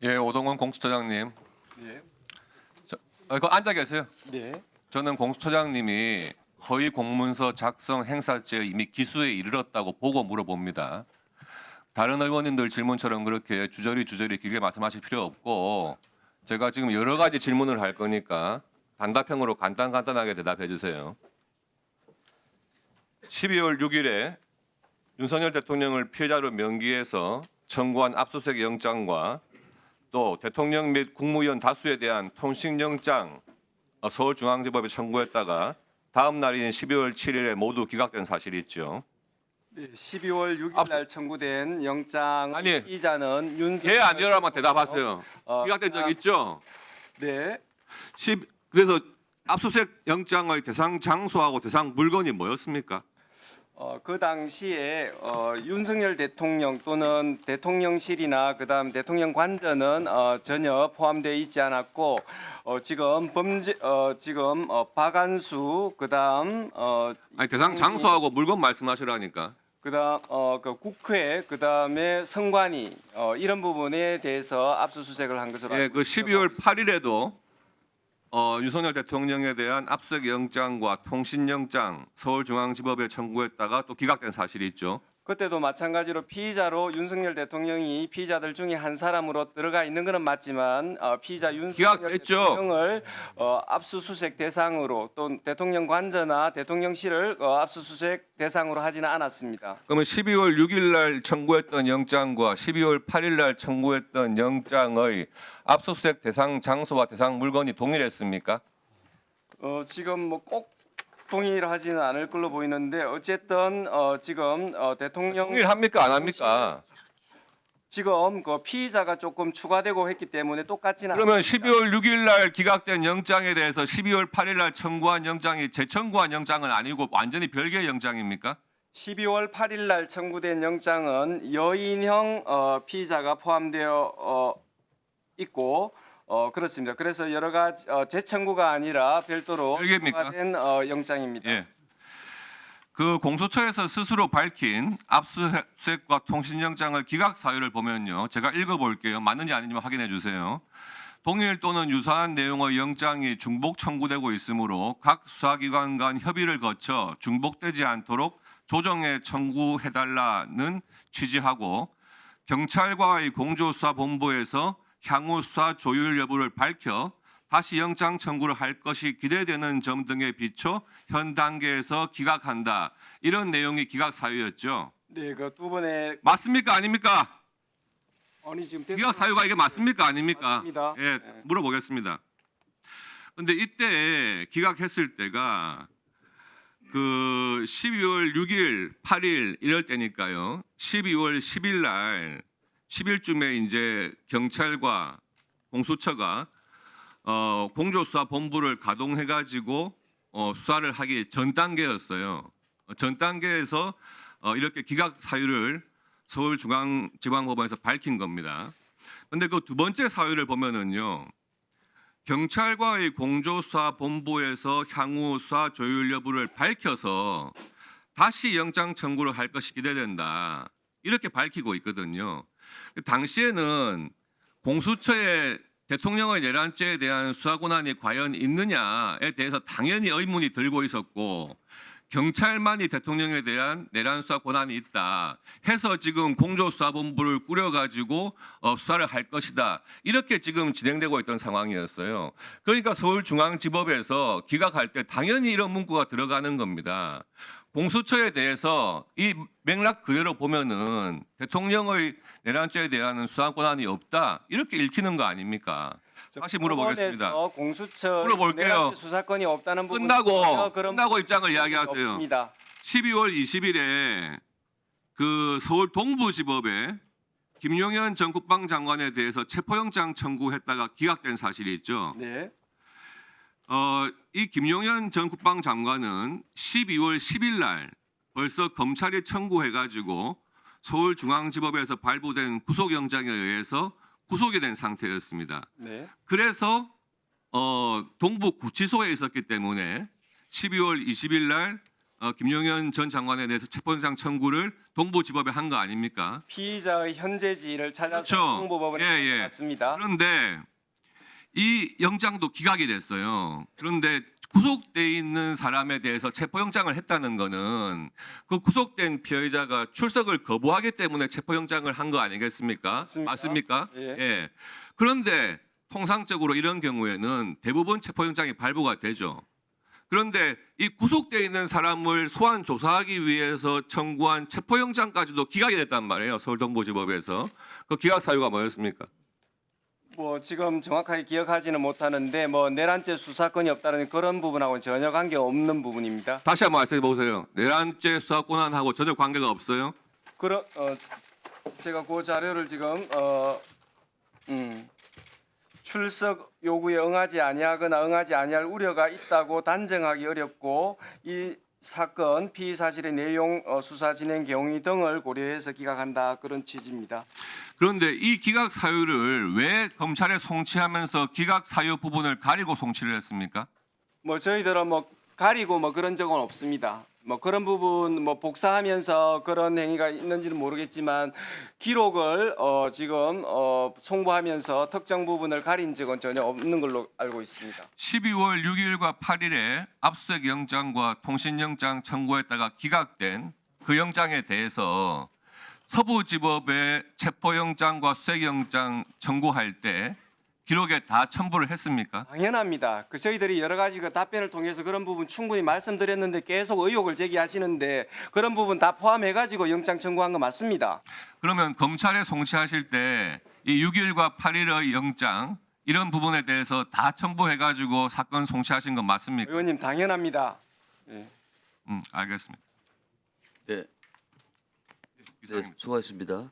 예, 오동원 공수처장님. 네. 그거 앉아 계세요. 네. 저는 공수처장님이 허위 공문서 작성 행사죄 이미 기수에 이르렀다고 보고 물어봅니다. 다른 의원님들 질문처럼 그렇게 주저리 길게 말씀하실 필요 없고 제가 지금 여러 가지 질문을 할 거니까 단답형으로 간단하게 대답해 주세요. 12월 6일에 윤석열 대통령을 피해자로 명기해서 청구한 압수수색 영장과 또 대통령 및 국무위원 다수에 대한 통신영장 서울중앙지법에 청구했다가 다음 날인 12월 7일에 모두 기각된 사실이 있죠. 네. 12월 6일 날 청구된 영장 아니, 이자는 윤석열 예 아니요라만 대답하세요. 기각된 적 있죠? 네. 그래서 압수수색 영장의 대상 장소하고 대상 물건이 뭐였습니까? 그 당시에 윤석열 대통령 또는 대통령실이나 그다음 대통령 관저는 전혀 포함되어 있지 않았고 지금 박안수 그다음 아니 대상 장소하고 물건 말씀하시라니까. 그다음 그 국회 그다음에 선관위 이런 부분에 대해서 압수수색을 한 것으로 예, 알고 그 있습니다. 12월 8일에도 윤석열 대통령에 대한 압수수색 영장과 통신영장 서울중앙지법에 청구했다가 또 기각된 사실이 있죠. 그때도 마찬가지로 피의자로 윤석열 대통령이 피의자들 중에 한 사람으로 들어가 있는 것은 맞지만 피의자 윤석열 기각됐죠. 대통령을 압수수색 대상으로 또 대통령 관저나 대통령실을 압수수색 대상으로 하지는 않았습니다. 그러면 12월 6일 날 청구했던 영장과 12월 8일 날 청구했던 영장의 압수수색 대상 장소와 대상 물건이 동일했습니까? 지금 뭐 꼭 동일하지는 않을 걸로 보이는데 어쨌든 지금 대통령 동일합니까 안 합니까? 지금 그 피의자가 조금 추가되고 했기 때문에 똑같지는 그러면 않습니다. 12월 6일 날 기각된 영장에 대해서 12월 8일 날 청구한 영장이 재청구한 영장은 아니고 완전히 별개의 영장입니까? 12월 8일 날 청구된 영장은 여인형 피의자가 포함되어 있고 그렇습니다. 그래서 여러 가지 재청구가 아니라 별도로 별개입니까? 청구된 영장입니다. 예. 그 공수처에서 스스로 밝힌 압수수색과 통신영장의 기각 사유를 보면요. 제가 읽어볼게요. 맞는지 아닌지 확인해 주세요. 동일 또는 유사한 내용의 영장이 중복 청구되고 있으므로 각 수사기관 간 협의를 거쳐 중복되지 않도록 조정해 청구해달라는 취지하고 경찰과의 공조수사본부에서 향후 수사 조율 여부를 밝혀 다시 영장 청구를 할 것이 기대되는 점 등에 비춰 현 단계에서 기각한다. 이런 내용이 기각 사유였죠. 네, 그 두 번의 맞습니까? 아닙니까? 아니 지금 기각 사유가 이게 맞습니까? 아닙니까? 맞습니다. 예, 네. 물어보겠습니다. 근데 이때 기각했을 때가 그 12월 6일, 8일 이럴 때니까요. 12월 10일 날 10일쯤에 이제 경찰과 공수처가 공조수사본부를 가동해가지고 수사를 하기 전 단계였어요. 전 단계에서 이렇게 기각 사유를 서울중앙지방법원에서 밝힌 겁니다. 그런데 그 두 번째 사유를 보면은요. 경찰과의 공조수사본부에서 향후 수사 조율 여부를 밝혀서 다시 영장 청구를 할 것이 기대된다. 이렇게 밝히고 있거든요. 당시에는 공수처의 대통령의 내란죄에 대한 수사 권한이 과연 있느냐에 대해서 당연히 의문이 들고 있었고 경찰만이 대통령에 대한 내란 수사 권한이 있다 해서 지금 공조수사본부를 꾸려가지고 수사를 할 것이다 이렇게 지금 진행되고 있던 상황이었어요. 그러니까 서울중앙지법에서 기각할 때 당연히 이런 문구가 들어가는 겁니다. 공수처에 대해서 이 맥락 그대로 보면은 대통령의 내란죄에 대한 수사 권한이 없다 이렇게 읽히는 거 아닙니까? 다시 물어보겠습니다. 법원에서 공수처 물어볼게요. 내란죄 수사권이 없다는 부분 끝나고 입장을 이야기하세요. 없습니다. 12월 20일에 그 서울 동부지법에 김용현 전 국방장관에 대해서 체포영장 청구했다가 기각된 사실이 있죠. 네. 이 김용현 전 국방장관은 12월 10일 날 벌써 검찰이 청구해가지고 서울중앙지법에서 발부된 구속영장에 의해서 구속이 된 상태였습니다. 네. 그래서 동부구치소에 있었기 때문에 12월 20일 날 김용현 전 장관에 대해서 체포영장 청구를 동부지법에 한 거 아닙니까? 피의자의 현재지를 찾아서 그렇죠. 동부법원에 갔습니다. 그런데 이 영장도 기각이 됐어요. 그런데 구속돼 있는 사람에 대해서 체포영장을 했다는 거는 그 구속된 피해자가 출석을 거부하기 때문에 체포영장을 한 거 아니겠습니까? 맞습니까? 예. 그런데 통상적으로 이런 경우에는 대부분 체포영장이 발부가 되죠. 그런데 이 구속돼 있는 사람을 소환 조사하기 위해서 청구한 체포영장까지도 기각이 됐단 말이에요. 서울동부지법에서. 그 기각 사유가 뭐였습니까? 뭐 지금 정확하게 기억하지는 못하는데 뭐 내란죄 수사권이 없다는 그런 부분하고는 전혀 관계 없는 부분입니다. 다시 한번 말씀해 보세요. 내란죄 수사 권한하고 전혀 관계가 없어요? 제가 그 자료를 지금 출석 요구에 응하지 아니하거나 응하지 아니할 우려가 있다고 단정하기 어렵고 이 사건 피의 사실의 내용, 수사 진행 경위 등을 고려해서 기각한다 그런 취지입니다. 그런데 이 기각 사유를 왜 검찰에 송치하면서 기각 사유 부분을 가리고 송치를 했습니까? 뭐 저희들은 뭐 가리고 뭐 그런 적은 없습니다. 뭐 그런 부분 뭐 복사하면서 그런 행위가 있는지는 모르겠지만 기록을 지금 송부하면서 특정 부분을 가린 적은 전혀 없는 걸로 알고 있습니다. 12월 6일과 8일에 압수수색 영장과 통신영장 청구했다가 기각된 그 영장에 대해서 서부지법에 체포영장과 수색영장 청구할 때 기록에 다 첨부를 했습니까? 당연합니다. 저희들이 여러 가지 그 답변을 통해서 그런 부분 충분히 말씀드렸는데 계속 의혹을 제기하시는데 그런 부분 다 포함해가지고 영장 청구한 거 맞습니다. 그러면 검찰에 송치하실 때 이 6일과 8일의 영장 이런 부분에 대해서 다 첨부해가지고 사건 송치하신 건 맞습니까? 의원님 당연합니다. 예. 알겠습니다. 네, 수고하셨습니다.